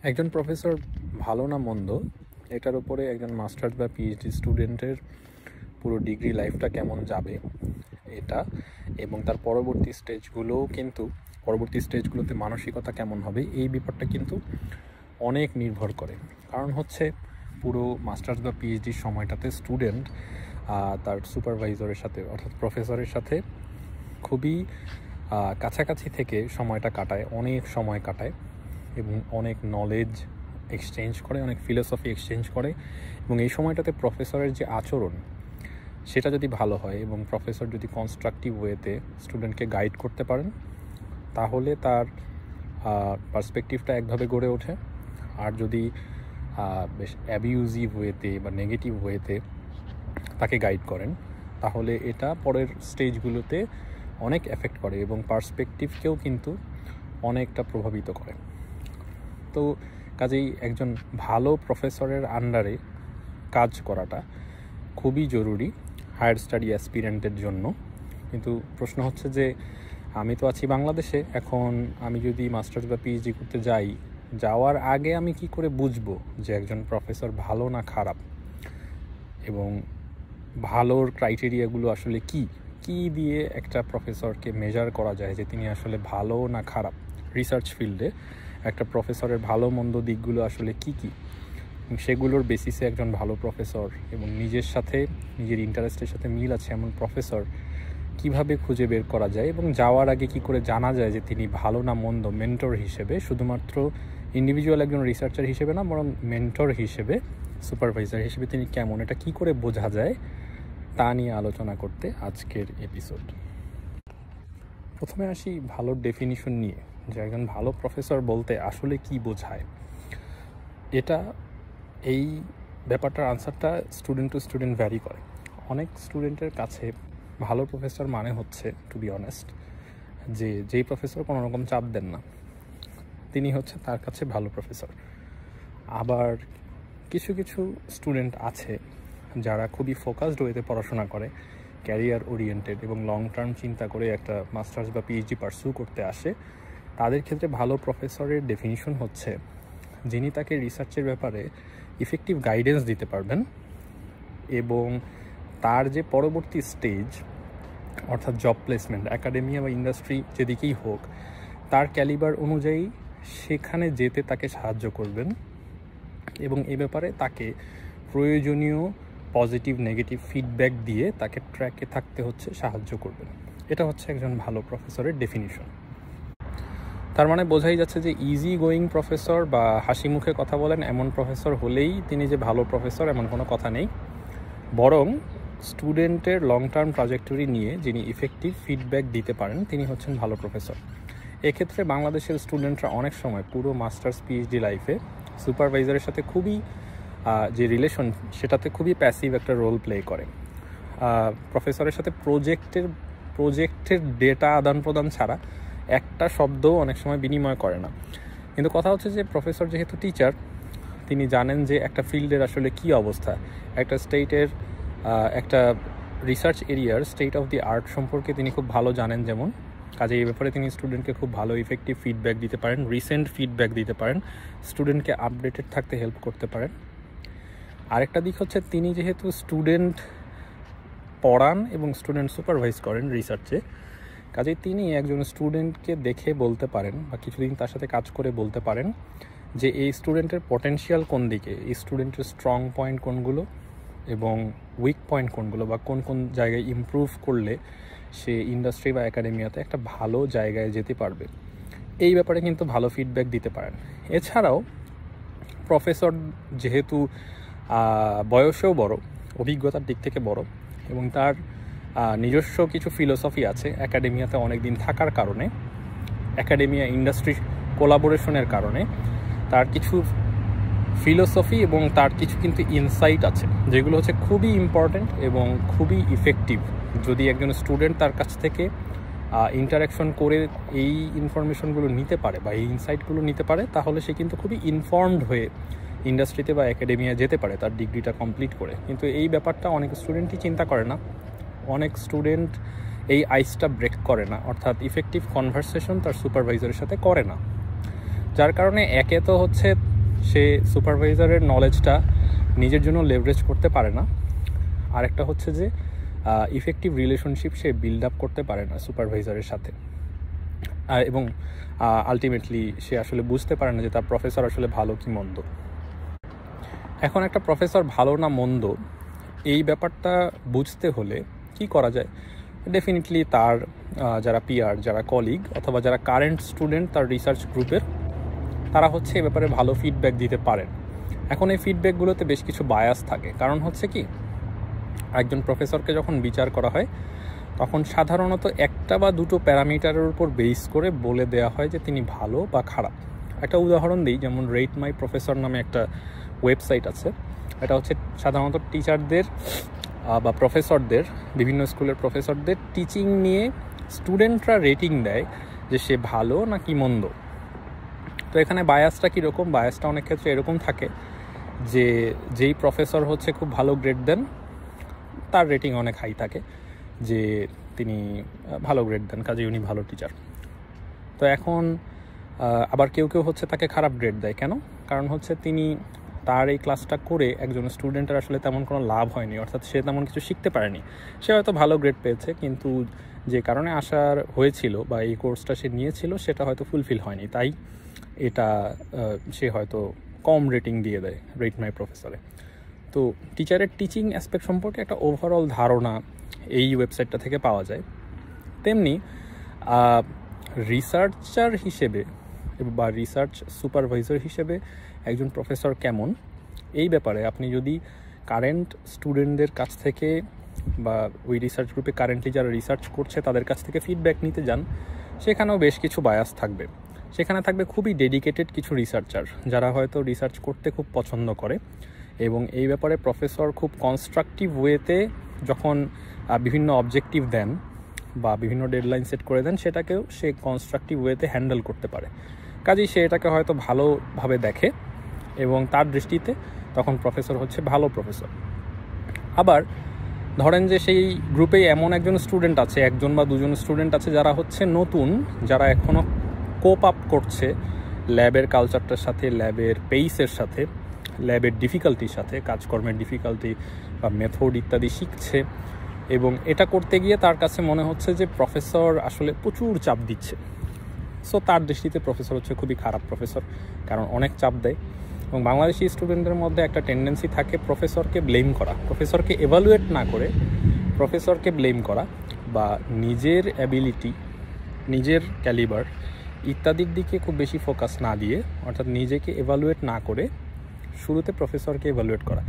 একজন প্রফেসর ভালো না মন্দ এটার উপরে একজন মাস্টার্স বা পিএইচডি স্টুডেন্টের পুরো ডিগ্রি লাইফটা কেমন যাবে এটা এবং তার পরবর্তী স্টেজগুলোতে মানসিকতা কেমন হবে এই ব্যাপারটা কিন্তু অনেক নির্ভর করে। কারণ হচ্ছে পুরো মাস্টার্স বা পিএইচডির সময়টাতে স্টুডেন্ট তার সুপারভাইজারের সাথে অর্থাৎ প্রফেসরের সাথে খুবই কাছাকাছি থেকে সময়টা কাটায়, অনেক সময় কাটায় এবং অনেক নলেজ এক্সচেঞ্জ করে, অনেক ফিলোসফি এক্সচেঞ্জ করে। এবং এই সময়টাতে প্রফেসরের যে আচরণ সেটা যদি ভালো হয় এবং প্রফেসর যদি কনস্ট্রাকটিভ ওয়েতে স্টুডেন্টকে গাইড করতে পারেন তাহলে তার পার্সপেক্টিভটা একভাবে গড়ে ওঠে। আর যদি বেশ অ্যাবিউজিভ ওয়েতে বা নেগেটিভ ওয়েতে তাকে গাইড করেন তাহলে এটা পরের স্টেজগুলোতে অনেক এফেক্ট করে এবং পার্সপেক্টিভকেও কিন্তু অনেকটা প্রভাবিত করে। তো কাজেই একজন ভালো প্রফেসরের আন্ডারে কাজ করাটা খুবই জরুরি হায়ার স্টাডি অ্যাসপিরেন্টের জন্য। কিন্তু প্রশ্ন হচ্ছে যে আমি তো আছি বাংলাদেশে, এখন আমি যদি মাস্টার্স বা পিএইচডি করতে যাওয়ার আগে আমি কি করে বুঝবো যে একজন প্রফেসর ভালো না খারাপ এবং ভালোর ক্রাইটেরিয়াগুলো আসলে কি দিয়ে একটা প্রফেসরকে মেজার করা যায় যে তিনি আসলে ভালো না খারাপ। রিসার্চ ফিল্ডে একটা প্রফেসরের ভালো মন্দ দিকগুলো আসলে কি সেগুলোর বেসিসে একজন ভালো প্রফেসর এবং নিজের ইন্টারেস্টের সাথে মিল আছে এমন প্রফেসর কিভাবে খুঁজে বের করা যায় এবং যাওয়ার আগে কি করে জানা যায় যে তিনি ভালো না মন্দ। মেন্টর হিসেবে, শুধুমাত্র ইন্ডিভিজুয়াল একজন রিসার্চার হিসেবে না, বরং মেন্টর হিসেবে, সুপারভাইজার হিসেবে তিনি কেমন, এটা কি করে বোঝা যায় তা নিয়ে আলোচনা করতে আজকের এপিসোড। প্রথমে আসি ভালো ডেফিনিশন নিয়ে, যে একজন ভালো প্রফেসর বলতে আসলে কি বোঝায়। এই ব্যাপারটার আনসারটা স্টুডেন্ট টু স্টুডেন্ট ভ্যারি করে। অনেক স্টুডেন্টের কাছে ভালো প্রফেসর মানে হচ্ছে, টু বি অনেস্ট, যেই প্রফেসর কোনো রকম চাপ দেন না তিনি হচ্ছে তার কাছে ভালো প্রফেসর। আবার কিছু স্টুডেন্ট আছে যারা খুবই ফোকাসড ওয়েতে পড়াশোনা করে, ক্যারিয়ার ওরিয়েন্টেড এবং লং টার্ম চিন্তা করে একটা মাস্টার্স বা পিএইচডি পার্সু করতে আসে। তাদের ক্ষেত্রে ভালো প্রফেসরের ডেফিনিশন হচ্ছে যিনি তাকে রিসার্চের ব্যাপারে ইফেক্টিভ গাইডেন্স দিতে পারবেন এবং তার যে পরবর্তী স্টেজ অর্থাৎ জব প্লেসমেন্ট, একাডেমিয়া বা ইন্ডাস্ট্রি যেদিকেই হোক, তার ক্যালিবার অনুযায়ী সেখানে যেতে তাকে সাহায্য করবেন এবং এ ব্যাপারে তাকে প্রয়োজনীয় পজিটিভ নেগেটিভ ফিডব্যাক দিয়ে তাকে ট্র্যাকে থাকতে হচ্ছে সাহায্য করবেন। এটা হচ্ছে একজন ভালো প্রফেসরের ডেফিনিশন। তার মানে বোঝাই যাচ্ছে যে ইজি গোয়িং প্রফেসর বা হাসি মুখে কথা বলেন এমন প্রফেসর হলেই তিনি যে ভালো প্রফেসর এমন কোনো কথা নেই, বরং স্টুডেন্টের লং টার্ম ট্রাজেক্টরি নিয়ে যিনি ইফেক্টিভ ফিডব্যাক দিতে পারেন তিনি হচ্ছেন ভালো প্রফেসর। এক্ষেত্রে বাংলাদেশের স্টুডেন্টরা অনেক সময় পুরো মাস্টার্স পিএইচডি লাইফে সুপারভাইজারের সাথে খুবই যে রিলেশন সেটাতে খুবই প্যাসিভ একটা রোল প্লে করে। প্রফেসরের সাথে প্রজেক্টের ডেটা আদান প্রদান ছাড়া একটা শব্দও অনেক সময় বিনিময় করে না। কিন্তু কথা হচ্ছে যে প্রফেসর যেহেতু টিচার, তিনি জানেন যে একটা ফিল্ডের আসলে কি অবস্থা, একটা স্টেটের একটা রিসার্চ এরিয়ার স্টেট অফ দি আর্ট সম্পর্কে তিনি খুব ভালো জানেন। যেমন কাজে এই ব্যাপারে তিনি স্টুডেন্টকে খুব ভালো ইফেক্টিভ ফিডব্যাক দিতে পারেন, রিসেন্ট ফিডব্যাক দিতে পারেন, স্টুডেন্টকে আপডেটেড থাকতে হেল্প করতে পারেন। আরেকটা দিক হচ্ছে তিনি যেহেতু স্টুডেন্ট পড়ান এবং স্টুডেন্ট সুপারভাইজ করেন রিসার্চে, কাজেই তিনি একজন স্টুডেন্টকে দেখে বলতে পারেন বা কিছুদিন তার সাথে কাজ করে বলতে পারেন যে এই স্টুডেন্টের পটেনশিয়াল কোন দিকে, এই স্টুডেন্টের স্ট্রং পয়েন্ট কোনগুলো এবং উইক পয়েন্ট কোনগুলো, বা কোন জায়গায় ইমপ্রুভ করলে সে ইন্ডাস্ট্রি বা একাডেমিয়াতে একটা ভালো জায়গায় যেতে পারবে। এই ব্যাপারে কিন্তু ভালো ফিডব্যাক দিতে পারেন। এছাড়াও প্রফেসর যেহেতু বয়সেও বড়, অভিজ্ঞতার দিক থেকে বড় এবং তার নিজস্ব কিছু ফিলোসফি আছে একাডেমিয়াতে অনেক দিন থাকার কারণে, একাডেমিয়া ইন্ডাস্ট্রি কোলাবোরেশনের কারণে তার কিছু ফিলোসফি এবং তার কিছু কিন্তু ইনসাইট আছে যেগুলো হচ্ছে খুবই ইম্পর্ট্যান্ট এবং খুবই ইফেক্টিভ। যদি একজন স্টুডেন্ট তার কাছ থেকে ইন্টারাকশন করে এই ইনফরমেশনগুলো নিতে পারে বা এই ইনসাইটগুলো নিতে পারে তাহলে সে কিন্তু খুবই ইনফর্মড হয়ে ইন্ডাস্ট্রিতে বা একাডেমিয়া যেতে পারে তার ডিগ্রিটা কমপ্লিট করে। কিন্তু এই ব্যাপারটা অনেক স্টুডেন্টই চিন্তা করে না, অনেক স্টুডেন্ট এই আইসটা ব্রেক করে না, অর্থাৎ ইফেক্টিভ কনভারসেশন তার সুপারভাইজারের সাথে করে না। যার কারণে একে তো হচ্ছে সে সুপারভাইজারের নলেজটা নিজের জন্য লেভারেজ করতে পারে না, আরেকটা হচ্ছে যে ইফেক্টিভ রিলেশনশিপ সে বিল্ড আপ করতে পারে না সুপারভাইজারের সাথে, এবং আলটিমেটলি সে আসলে বুঝতে পারে না যে তার প্রফেসর আসলে ভালো কি মন্দ। এখন একটা প্রফেসর ভালো না মন্দ এই ব্যাপারটা বুঝতে হলে কি করা যায়? ডেফিনেটলি তার যারা পিআর, যারা কলিগ অথবা যারা কারেন্ট স্টুডেন্ট তার রিসার্চ গ্রুপের, তারা হচ্ছে এ ব্যাপারে ভালো ফিডব্যাক দিতে পারেন। এখন এই ফিডব্যাকগুলোতে বেশ কিছু বায়াস থাকে, কারণ হচ্ছে কি একজন প্রফেসরকে যখন বিচার করা হয় তখন সাধারণত একটা বা দুটো প্যারামিটারের উপর বেস করে বলে দেওয়া হয় যে তিনি ভালো বা খারাপ। একটা উদাহরণ দিই, যেমন রেট মাই প্রফেসর নামে একটা ওয়েবসাইট আছে। এটা হচ্ছে সাধারণত টিচারদের বা প্রফেসরদের, বিভিন্ন স্কুলের প্রফেসরদের টিচিং নিয়ে স্টুডেন্টরা রেটিং দেয় যে সে ভালো নাকি মন্দ। তো এখানে বায়াসটা কীরকম? বায়াসটা অনেক ক্ষেত্রে এরকম থাকে যে যেই প্রফেসর হচ্ছে খুব ভালো গ্রেড দেন তার রেটিং অনেক হাই থাকে, যে তিনি ভালো গ্রেড দেন কাজে উনি ভালো টিচার। তো এখন আবার কেউ কেউ হচ্ছে তাকে খারাপ গ্রেড দেয়। কেন? কারণ হচ্ছে তিনি তার এই ক্লাসটা করে একজন স্টুডেন্টের আসলে তেমন কোনো লাভ হয়নি, অর্থাৎ সে তেমন কিছু শিখতে পারেনি। সে হয়তো ভালো গ্রেড পেয়েছে, কিন্তু যে কারণে আসার হয়েছিল বা এই কোর্সটা সে নিয়েছিল সেটা হয়তো ফুলফিল হয়নি, তাই এটা সে হয়তো কম রেটিং দিয়ে দেয় রেট মাই প্রফেসরে। তো টিচারের টিচিং অ্যাসপেক্ট সম্পর্কে একটা ওভারঅল ধারণা এই ওয়েবসাইটটা থেকে পাওয়া যায়। তেমনি রিসার্চার হিসেবে বা রিসার্চ সুপারভাইজার হিসেবে একজন প্রফেসর কেমন, এই ব্যাপারে আপনি যদি কারেন্ট স্টুডেন্টদের কাছ থেকে বা ওই রিসার্চ গ্রুপে কারেন্টলি যারা রিসার্চ করছে তাদের কাছ থেকে ফিডব্যাক নিতে যান, সেখানেও বেশ কিছু বায়াস থাকবে। সেখানে থাকবে খুবই ডেডিকেটেড কিছু রিসার্চার যারা হয়তো রিসার্চ করতে খুব পছন্দ করে, এবং এই ব্যাপারে প্রফেসর খুব কনস্ট্রাকটিভ ওয়েতে যখন বিভিন্ন অবজেক্টিভ দেন বা বিভিন্ন ডেডলাইন সেট করে দেন, সেটাকেও সে কনস্ট্রাকটিভ ওয়েতে হ্যান্ডেল করতে পারে। কাজেই সে এটাকে হয়তো ভালোভাবে দেখে এবং তার দৃষ্টিতে তখন প্রফেসর হচ্ছে ভালো প্রফেসর। আবার ধরেন যে সেই গ্রুপেই এমন একজন স্টুডেন্ট আছে, একজন বা দুজন স্টুডেন্ট আছে যারা হচ্ছে নতুন, যারা এখনও কোপ আপ করছে ল্যাবের কালচারটার সাথে, ল্যাবের পেইসের সাথে, ল্যাবের ডিফিকাল্টির সাথে, কাজকর্মের ডিফিকাল্টি বা মেথড ইত্যাদি শিখছে, এবং এটা করতে গিয়ে তার কাছে মনে হচ্ছে যে প্রফেসর আসলে প্রচুর চাপ দিচ্ছে। সো তার দৃষ্টিতে প্রফেসর হচ্ছে খুবই খারাপ প্রফেসর, কারণ অনেক চাপ দেয়। এবং বাংলাদেশি স্টুডেন্টদের মধ্যে একটা টেন্ডেন্সি থাকে প্রফেসরকে ব্লেম করা, প্রফেসরকে এভালুয়েট না করে প্রফেসরকে ব্লেম করা, বা নিজের অ্যাবিলিটি, নিজের ক্যালিবার ইত্যাদির দিকে খুব বেশি ফোকাস না দিয়ে, অর্থাৎ নিজেকে এভালুয়েট না করে শুরুতে প্রফেসরকে এভালুয়েট করা।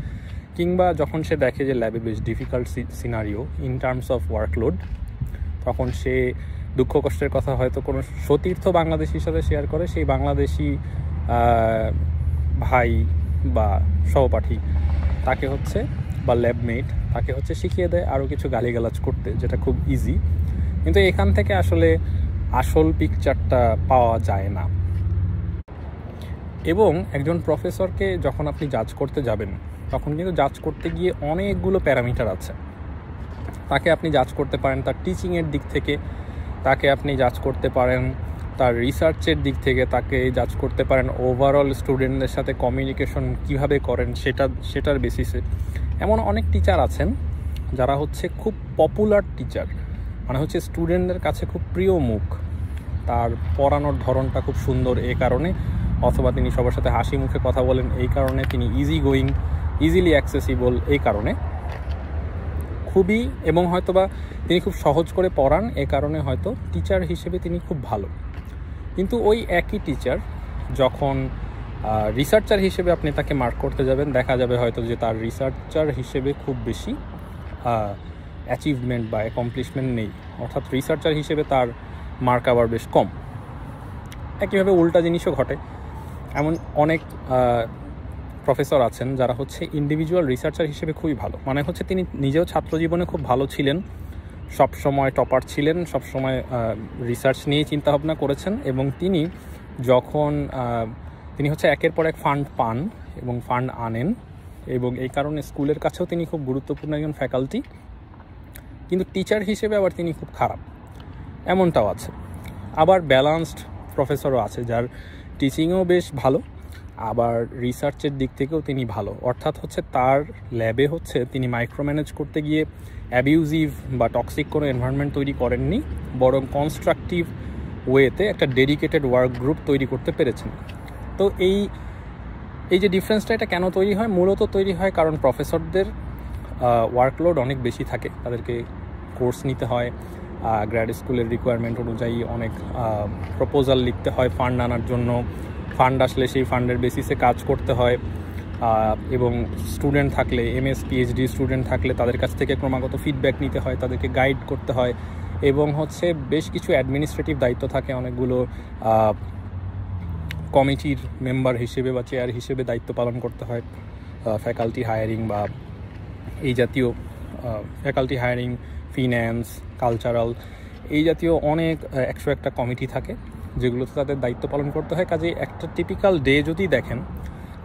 কিংবা যখন সে দেখে যে ল্যাবে বেশ difficult scenario in terms of workload, তখন সে দুঃখ কষ্টের কথা হয়তো কোনো সতীর্থ বাংলাদেশির সাথে শেয়ার করে, সেই বাংলাদেশি ভাই বা সহপাঠী তাকে হচ্ছে, বা ল্যাবমেট তাকে হচ্ছে শিখিয়ে দেয় আরও কিছু গালিগালাজ করতে, যেটা খুব ইজি। কিন্তু এখান থেকে আসলে আসল পিকচারটা পাওয়া যায় না। এবং একজন প্রফেসরকে যখন আপনি জাজ করতে যাবেন, তখন কিন্তু জাজ করতে গিয়ে অনেকগুলো প্যারামিটার আছে। তাকে আপনি জাজ করতে পারেন তার টিচিংয়ের দিক থেকে, তাকে আপনি জাজ করতে পারেন তার রিসার্চের দিক থেকে, তাকে জাজ করতে পারেন ওভারঅল স্টুডেন্টদের সাথে কমিউনিকেশন কিভাবে করেন সেটার বেসিসে। এমন অনেক টিচার আছেন যারা হচ্ছে খুব পপুলার টিচার, মানে হচ্ছে স্টুডেন্টদের কাছে খুব প্রিয় মুখ, তার পড়ানোর ধরনটা খুব সুন্দর এই কারণে, অথবা তিনি সবার সাথে হাসি মুখে কথা বলেন এই কারণে, তিনি ইজি গোয়িং, ইজিলি অ্যাক্সেসিবল এই কারণে খুবই, এবং হয়তোবা তিনি খুব সহজ করে পড়ান এ কারণে হয়তো টিচার হিসেবে তিনি খুব ভালো। কিন্তু ওই একই টিচার যখন রিসার্চার হিসেবে আপনি তাকে মার্ক করতে যাবেন, দেখা যাবে হয়তো যে তার রিসার্চার হিসেবে খুব বেশি অ্যাচিভমেন্ট বা অ্যাকমপ্লিশমেন্ট নেই, অর্থাৎ রিসার্চার হিসেবে তার মার্ক আবার বেশ কম। একইভাবে উল্টা জিনিসও ঘটে। এমন অনেক প্রফেসর আছেন যারা হচ্ছে ইন্ডিভিজুয়াল রিসার্চার হিসেবে খুবই ভালো, মানে হচ্ছে তিনি নিজেও ছাত্র জীবনে খুব ভালো ছিলেন, সব সময় টপার ছিলেন, সব সময় রিসার্চ নিয়ে চিন্তাভাবনা করেছেন, এবং তিনি যখন তিনি হচ্ছে একের পর এক ফান্ড পান এবং ফান্ড আনেন, এবং এই কারণে স্কুলের কাছেও তিনি খুব গুরুত্বপূর্ণ একজন ফ্যাকাল্টি, কিন্তু টিচার হিসেবে আবার তিনি খুব খারাপ, এমনটাও আছে। আবার ব্যালান্সড প্রফেসরও আছে যার টিচিংও বেশ ভালো, আবার রিসার্চের দিক থেকেও তিনি ভালো। অর্থাৎ হচ্ছে তার ল্যাবে হচ্ছে তিনি মাইক্রো ম্যানেজ করতে গিয়ে অ্যাবিউজিভ বা টক্সিক কোনো এনভায়রনমেন্ট তৈরি করেননি, বরং কনস্ট্রাকটিভ ওয়েতে একটা ডেডিকেটেড ওয়ার্ক গ্রুপ তৈরি করতে পেরেছেন। তো এই যে ডিফারেন্সটা, এটা কেন তৈরি হয়? মূলত তৈরি হয় কারণ প্রফেসরদের ওয়ার্কলোড অনেক বেশি থাকে, তাদেরকে কোর্স নিতে হয়, গ্র্যাড স্কুলের রিকোয়ারমেন্ট অনুযায়ী অনেক প্রপোজাল লিখতে হয় ফান্ড আনার জন্য, ফান্ড আসলে সেই ফান্ডের বেসিসে কাজ করতে হয়, এবং স্টুডেন্ট থাকলে, এমএস পিএইচডি স্টুডেন্ট থাকলে তাদের কাছ থেকে ক্রমাগত ফিডব্যাক নিতে হয়, তাদেরকে গাইড করতে হয়, এবং হচ্ছে বেশ কিছু অ্যাডমিনিস্ট্রেটিভ দায়িত্ব থাকে, অনেকগুলো কমিটির মেম্বার হিসেবে বা চেয়ার হিসেবে দায়িত্ব পালন করতে হয়, ফ্যাকাল্টি হায়ারিং বা এই জাতীয় ফ্যাকাল্টি হায়ারিং, ফিন্যান্স, কালচারাল, এই জাতীয় অনেক 101টা কমিটি থাকে যেগুলোতে তাদের দায়িত্ব পালন করতে হয়। কাজে একটা টিপিক্যাল ডে যদি দেখেন,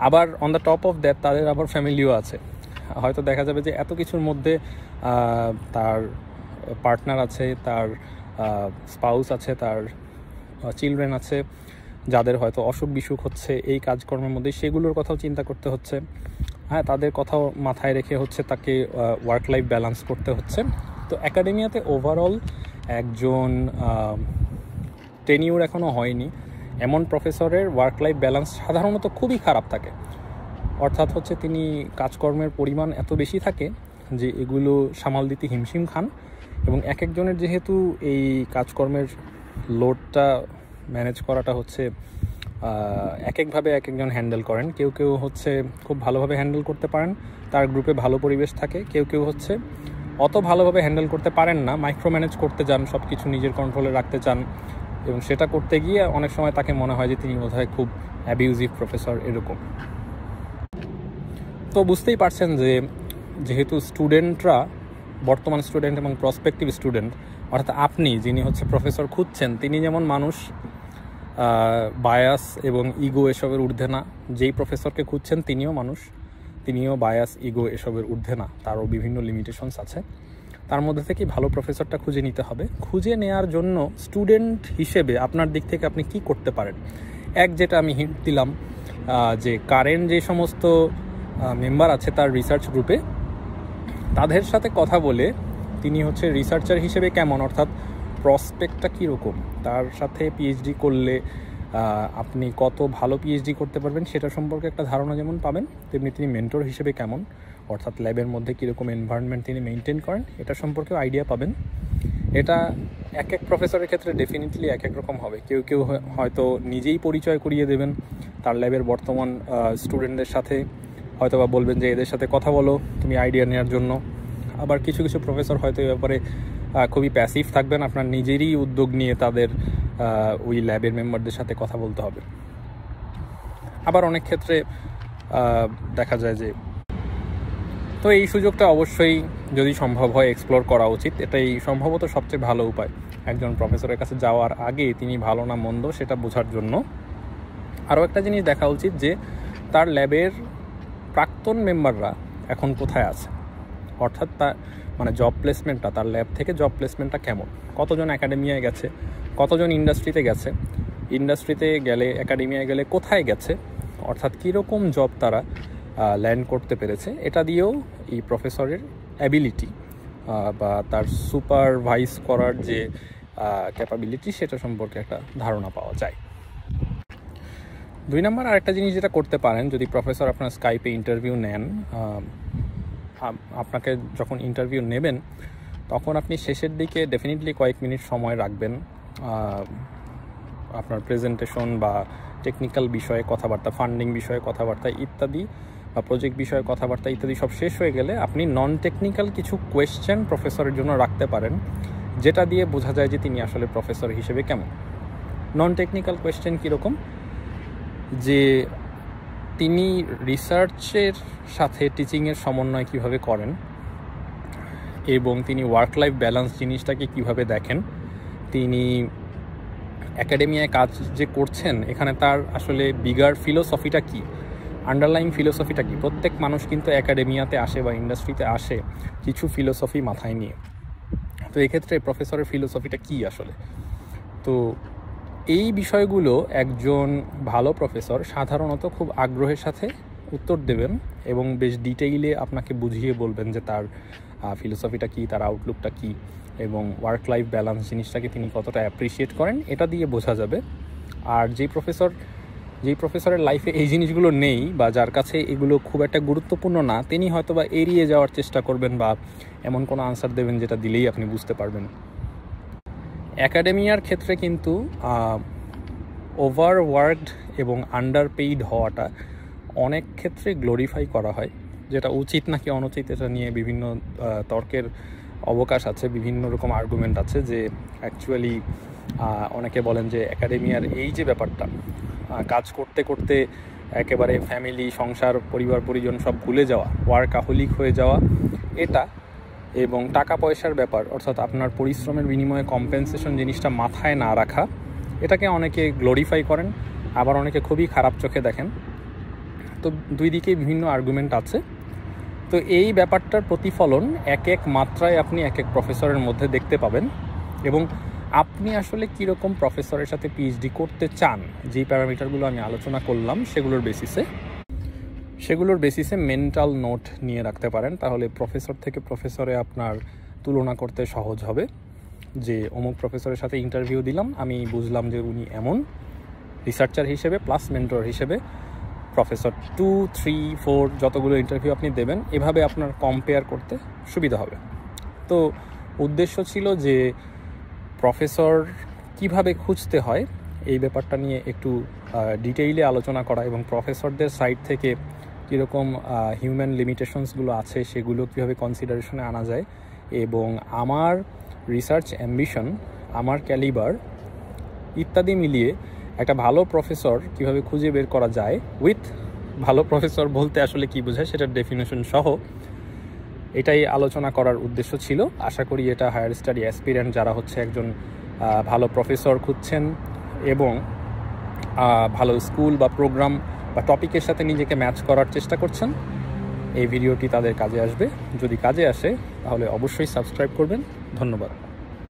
আবার on the top of that তাদের আবার ফ্যামিলিও আছে। হয়তো দেখা যাবে যে এত কিছুর মধ্যে তার পার্টনার আছে, তার স্পাউস আছে, তার চিলড্রেন আছে, যাদের হয়তো অসুখ বিসুখ হচ্ছে এই কাজকর্মের মধ্যে, সেগুলোর কথাও চিন্তা করতে হচ্ছে। হ্যাঁ, তাদের কথাও মাথায় রেখে হচ্ছে তাকে ওয়ার্ক লাইফ ব্যালেন্স করতে হচ্ছে। তো একাডেমিয়াতে ওভারঅল একজন টেনিউর এখনও হয়নি এমন প্রফেসরের ওয়ার্ক লাইফ ব্যালেন্স সাধারণত খুবই খারাপ থাকে। অর্থাৎ হচ্ছে তিনি কাজকর্মের পরিমাণ এত বেশি থাকে যে এগুলো সামাল দিতে হিমশিম খান, এবং এক একজনের যেহেতু এই কাজকর্মের লোডটা ম্যানেজ করাটা হচ্ছে এক একভাবে এক একজন হ্যান্ডেল করেন। কেউ কেউ হচ্ছে খুব ভালোভাবে হ্যান্ডেল করতে পারেন, তার গ্রুপে ভালো পরিবেশ থাকে। কেউ কেউ হচ্ছে অত ভালোভাবে হ্যান্ডেল করতে পারেন না, মাইক্রো ম্যানেজ করতে যান, সব কিছু নিজের কন্ট্রোলে রাখতে চান, এবং সেটা করতে গিয়ে অনেক সময় তাকে মনে হয় যে তিনি বোধহয় খুব অ্যাবিউজিভ প্রফেসর এরকম। তো বুঝতেই পারছেন যে যেহেতু স্টুডেন্টরা, বর্তমান স্টুডেন্ট এবং প্রসপেক্টিভ স্টুডেন্ট, অর্থাৎ আপনি যিনি হচ্ছে প্রফেসর খুঁজছেন, তিনি যেমন মানুষ, বায়াস এবং ইগো এসবের ঊর্ধ্বে না। যেই প্রফেসরকে খুঁজছেন তিনিও মানুষ, তিনিও বায়াস, ইগো এসবের ঊর্ধ্বে না, তারও বিভিন্ন লিমিটেশনস আছে। তার মধ্যে থেকেই ভালো প্রফেসরটা খুঁজে নিতে হবে। খুঁজে নেওয়ার জন্য স্টুডেন্ট হিসেবে আপনার দিক থেকে আপনি কি করতে পারেন? যেটা আমি হিন্ট দিলাম, যে কারেন্ট যে সমস্ত মেম্বার আছে তার রিসার্চ গ্রুপে, তাদের সাথে কথা বলে তিনি হচ্ছে রিসার্চার হিসেবে কেমন, অর্থাৎ প্রসপেক্টটা কীরকম, তার সাথে পিএইচডি করলে আপনি কত ভালো পিএইচডি করতে পারবেন সেটা সম্পর্কে একটা ধারণা যেমন পাবেন, তেমনি তিনি মেন্টর হিসেবে কেমন, অর্থাৎ ল্যাবের মধ্যে কীরকম এনভায়রনমেন্ট তিনি মেনটেন করেন, এটা সম্পর্কেও আইডিয়া পাবেন। এটা এক এক প্রফেসরের ক্ষেত্রে ডেফিনেটলি এক এক রকম হবে। কেউ কেউ হয়তো নিজেই পরিচয় করিয়ে দেবেন তার ল্যাবের বর্তমান স্টুডেন্টদের সাথে, হয়তো বা বলবেন যে এদের সাথে কথা বলো তুমি আইডিয়া নেওয়ার জন্য। আবার কিছু কিছু প্রফেসর হয়তো এ ব্যাপারে খুবই প্যাসিভ থাকবেন, আপনার নিজেরই উদ্যোগ নিয়ে তাদের ওই ল্যাবের মেম্বারদের সাথে কথা বলতে হবে। আবার অনেক ক্ষেত্রে দেখা যায় যে, তো এই সুযোগটা অবশ্যই যদি সম্ভব হয় এক্সপ্লোর করা উচিত। এটাই সম্ভবত সবচেয়ে ভালো উপায় একজন প্রফেসরের কাছে যাওয়ার আগে তিনি ভালো না মন্দ সেটা বোঝার জন্য। আরও একটা জিনিস দেখা উচিত যে তার ল্যাবের প্রাক্তন মেম্বাররা এখন কোথায় আছে, অর্থাৎ তার মানে জব প্লেসমেন্টটা, তার ল্যাব থেকে জব প্লেসমেন্টটা কেমন, কতজন একাডেমিয়ায় গেছে, কতজন ইন্ডাস্ট্রিতে গেছে, ইন্ডাস্ট্রিতে গেলে, একাডেমিয়ায় গেলে কোথায় গেছে, অর্থাৎ কীরকম জব তারা ল্যান্ড করতে পেরেছে। এটা দিয়েও এই প্রফেসরের অ্যাবিলিটি বা তার সুপারভাইজ করার যে ক্যাপাবিলিটি সেটা সম্পর্কে একটা ধারণা পাওয়া যায়। 2 নম্বর আরেকটা জিনিস যেটা করতে পারেন, যদি প্রফেসর আপনার স্কাইপে ইন্টারভিউ নেন, আপনাকে যখন ইন্টারভিউ নেবেন তখন আপনি শেষের দিকে ডেফিনেটলি কয়েক মিনিট সময় রাখবেন আপনার প্রেজেন্টেশন বা টেকনিক্যাল বিষয়ে কথাবার্তা, ফান্ডিং বিষয়ে কথাবার্তা ইত্যাদি, বা প্রজেক্ট বিষয়ে কথাবার্তা ইত্যাদি সব শেষ হয়ে গেলে আপনি নন টেকনিক্যাল কিছু কোয়েশ্চেন প্রফেসরের জন্য রাখতে পারেন, যেটা দিয়ে বোঝা যায় যে তিনি আসলে প্রফেসর হিসেবে কেমন। নন টেকনিক্যাল কোয়েশ্চেন কীরকম, যে তিনি রিসার্চের সাথে টিচিংয়ের সমন্বয় কিভাবে করেন, এবং তিনি ওয়ার্ক লাইফ ব্যালেন্স জিনিসটাকে কিভাবে দেখেন, তিনি একাডেমিয়ায় কাজ যে করছেন এখানে তার আসলে বিগার ফিলোসফিটা কি, আন্ডারলাইং ফিলোসফিটা কি। প্রত্যেক মানুষ কিন্তু একাডেমিয়াতে আসে বা ইন্ডাস্ট্রিতে আসে কিছু ফিলোসফি মাথায় নিয়ে। তো এক্ষেত্রে প্রফেসরের ফিলোসফিটা কি আসলে, তো এই বিষয়গুলো একজন ভালো প্রফেসর সাধারণত খুব আগ্রহের সাথে উত্তর দেবেন এবং বেশ ডিটেইলে আপনাকে বুঝিয়ে বলবেন যে তার ফিলোসফিটা কী, তার আউটলুকটা কী এবং ওয়ার্ক লাইফ ব্যালেন্স জিনিসটাকে তিনি কতটা অ্যাপ্রিসিয়েট করেন এটা দিয়ে বোঝা যাবে। আর যেই প্রফেসরের লাইফে এই জিনিসগুলো নেই বা যার কাছে এগুলো খুব একটা গুরুত্বপূর্ণ না, তিনি হয়তো বা এড়িয়ে যাওয়ার চেষ্টা করবেন বা এমন কোনো আনসার দেবেন যেটা দিলেই আপনি বুঝতে পারবেন। অ্যাকাডেমিয়ার ক্ষেত্রে কিন্তু ওভারওয়ার্কড এবং আন্ডার পেইড হওয়াটা অনেক ক্ষেত্রে গ্লোরিফাই করা হয়, যেটা উচিত নাকি অনুচিত এটা নিয়ে বিভিন্ন তর্কের অবকাশ আছে, বিভিন্ন রকম আর্গুমেন্ট আছে। যে অ্যাকচুয়ালি অনেকে বলেন যে অ্যাকাডেমিয়ার এই যে ব্যাপারটা, কাজ করতে করতে একেবারে ফ্যামিলি, সংসার, পরিবার পরিজন সব ভুলে যাওয়া, ওয়ার্কাহলিক হয়ে যাওয়া এটা, এবং টাকা পয়সার ব্যাপার অর্থাৎ আপনার পরিশ্রমের বিনিময়ে কম্পেনসেশন জিনিসটা মাথায় না রাখা, এটাকে অনেকে গ্লোরিফাই করেন, আবার অনেকে খুবই খারাপ চোখে দেখেন। তো দুই দিকেই বিভিন্ন আর্গুমেন্ট আছে। তো এই ব্যাপারটার প্রতিফলন এক এক মাত্রায় আপনি এক এক প্রফেসরের মধ্যে দেখতে পাবেন এবং আপনি আসলে কীরকম প্রফেসরের সাথে পিএইচডি করতে চান, যেই প্যারামিটারগুলো আমি আলোচনা করলাম সেগুলোর বেসিসে মেন্টাল নোট নিয়ে রাখতে পারেন। তাহলে প্রফেসর থেকে প্রফেসরে আপনার তুলনা করতে সহজ হবে। যে অমুক প্রফেসরের সাথে ইন্টারভিউ দিলাম, আমি বুঝলাম যে উনি এমন, রিসার্চার হিসেবে প্লাস মেন্টর হিসেবে প্রফেসর 2, 3, 4 যতগুলো ইন্টারভিউ আপনি দেবেন, এভাবে আপনার কম্পেয়ার করতে সুবিধা হবে। তো উদ্দেশ্য ছিল যে প্রফেসর কিভাবে খুঁজতে হয় এই ব্যাপারটা নিয়ে একটু ডিটেইলে আলোচনা করা এবং প্রফেসরদের সাইড থেকে কীরকম হিউম্যান লিমিটেশনসগুলো আছে সেগুলো কীভাবে কনসিডারেশনে আনা যায়, এবং আমার রিসার্চ অ্যাম্বিশন, আমার ক্যালিবার ইত্যাদি মিলিয়ে একটা ভালো প্রফেসর কিভাবে খুঁজে বের করা যায়, উইথ ভালো প্রফেসর বলতে আসলে কী বোঝায় সেটার ডেফিনেশন সহ, এটাই আলোচনা করার উদ্দেশ্য ছিল। আশা করি এটা হায়ার স্টাডি অ্যাসপিরেন্ট যারা হচ্ছে একজন ভালো প্রফেসর খুঁজছেন এবং ভালো স্কুল বা প্রোগ্রাম বা টপিকের সাথে নিজেকে ম্যাচ করার চেষ্টা করছেন, এই ভিডিওটি তাদের কাজে আসবে। যদি কাজে আসে তাহলে অবশ্যই সাবস্ক্রাইব করবেন। ধন্যবাদ।